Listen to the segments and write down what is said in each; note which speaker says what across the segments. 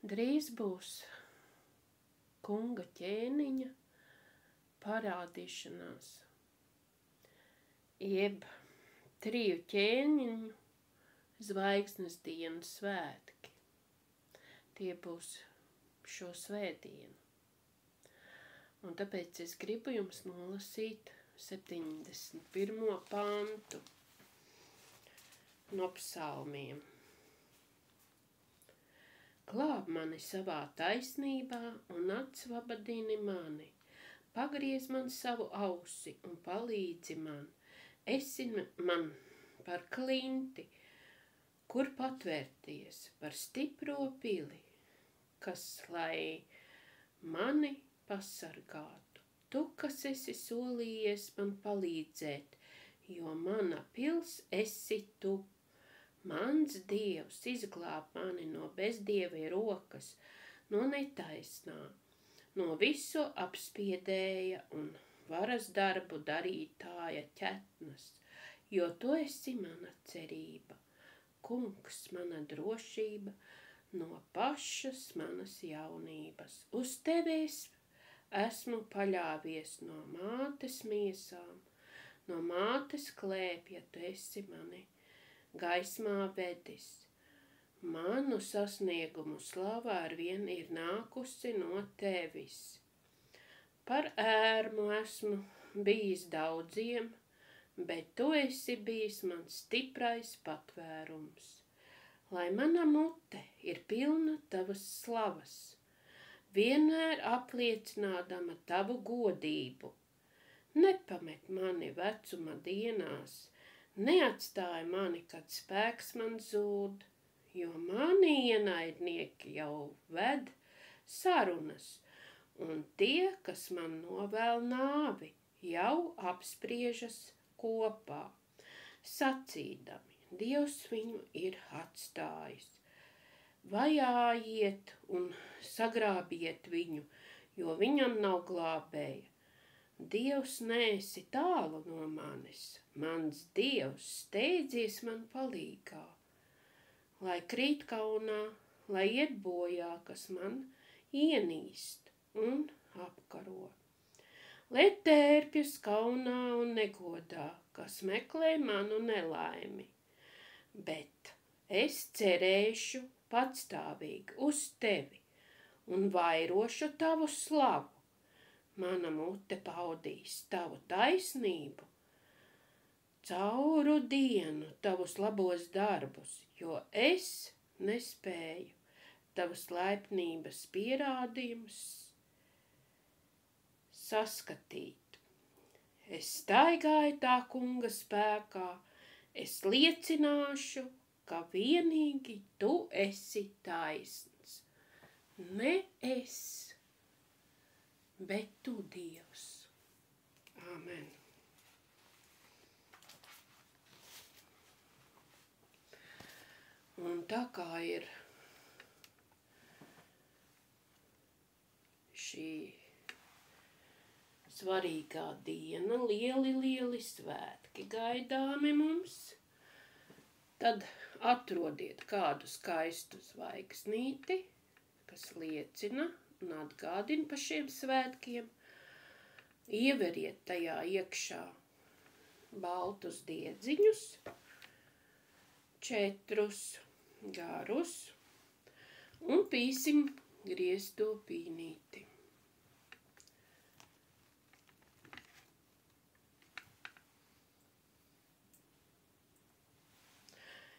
Speaker 1: Drīz būs kunga ķēniņa parādīšanās, jeb 3 ķēniņu zvaigznes dienas svētki. Tie būs šo svētdienu. Un tāpēc es gribu jums nolasīt 71. pantu no psalmiem. Glāb mani savā taisnībā un atsvabadini mani. Pagriez man savu ausi un palīdzi man. Esi man par klinti, kur patvērties, par stipro pili, kas lai mani pasargātu. Tu, kas esi solījies man palīdzēt, jo mana pils esi tu. Mans Dievs izglāb mani no bezdieva rokas, no netaisnā, no visu apspiedēja un varas darbu darītāja ķetnes, jo tu esi mana cerība, kungs mana drošība, no pašas manas jaunības. Uz tevis esmu paļāvies no mātes miesām, no mātes klēpja tu esi mani gaismā vedis. Manu sasniegumu slava arvien ir nākusi no tevis. Par ērmu esmu bijis daudziem, bet tu esi bijis mans stiprais patvērums. Lai mana mute ir pilna tavas slavas, vienmēr apliecinādama tavu godību. Nepamet mani vecuma dienās, neatstāj mani, kad spēks man zūd, jo mani ienaidnieki jau ved sarunas, un tie, kas man novēl nāvi, jau apspriežas kopā, sacīdami, Dievs viņu ir atstājis. Vajājiet un sagrābiet viņu, jo viņam nav glābēja. Dievs, neesi tālu no manis, mans Dievs, steidzies man palīgā. Lai krīt kaunā, lai iet bojā, kas man ienīst un apkaro. Lai tērpjas kaunā un negodā, kas meklē manu nelaimi. Bet es cerēšu patstāvīgi uz tevi un vairošu tavu slavu. Mana mute paudīs tavu taisnību, cauru dienu tavus labos darbus, jo es nespēju tavas laipnības pierādījumus saskatīt. Es staigāju tā kunga spēkā, es liecināšu, ka vienīgi tu esi taisns. Ne es, bet tu, Dievs. Āmen. Un tā kā ir šī svarīgā diena, lieli svētki gaidāmi mums, tad atrodiet kādu skaistu zvaigznīti, kas liecina un atgādina par šiem svētkiem, ieveriet tajā iekšā baltus diedziņus, 4 garus, un pīsim griezto pīnīti.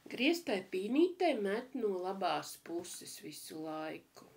Speaker 1: Grieztai pīnītei met no labās puses visu laiku.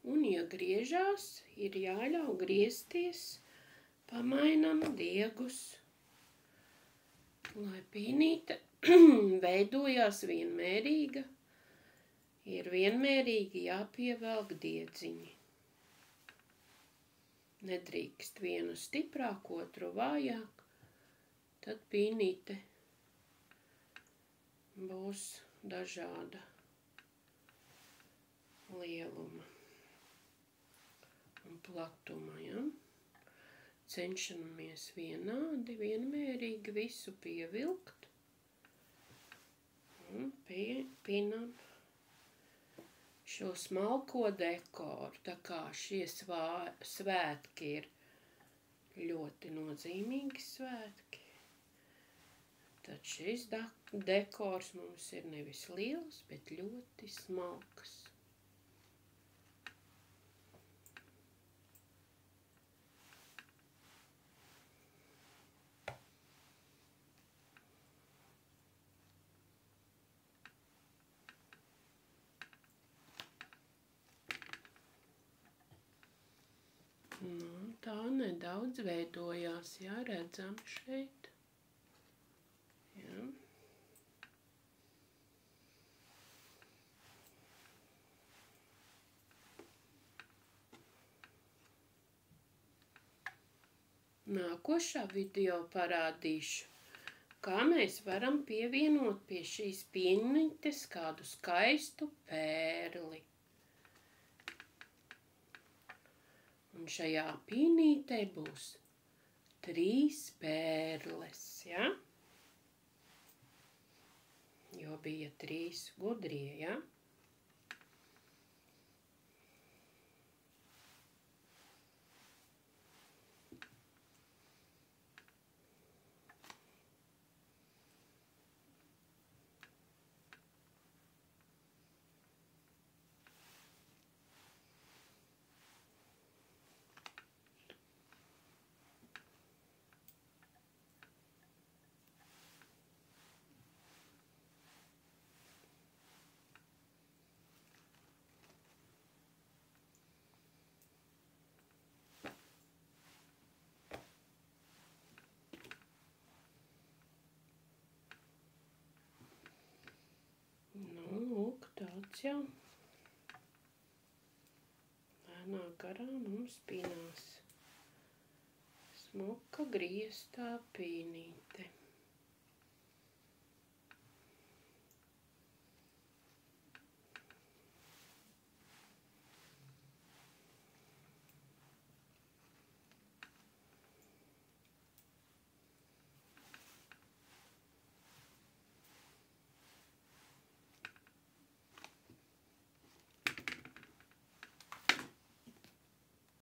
Speaker 1: Un, ja griežās, ir jāļauj griezties, pamainam diegus, lai pīnīte veidojās vienmērīga, Ir vienmērīgi jāpievelk diedziņi. Nedrīkst vienu stiprāk, otru vājāk, tad pīnīte būs dažāda lieluma un platuma, ja? Cenšamies vienādi, vienmērīgi visu pievilkt un pinam šo smalko dekoru, tā kā šie svētki ir ļoti nozīmīgi svētki. Tad šis dekors mums ir nevis liels, bet ļoti smalks. Nu, tā nedaudz veidojās, jā, redzam šeit. Jā. Nākošā video parādīšu, kā mēs varam pievienot pie šīs pīnītes kādu skaistu pērli. Un šajā pīnītē būs 3 pērles, ja? Jo bija 3 gudrie, ja? Nu, lūk, tāds jau lēnā garā mums pinās smuka grieztā pīnīte.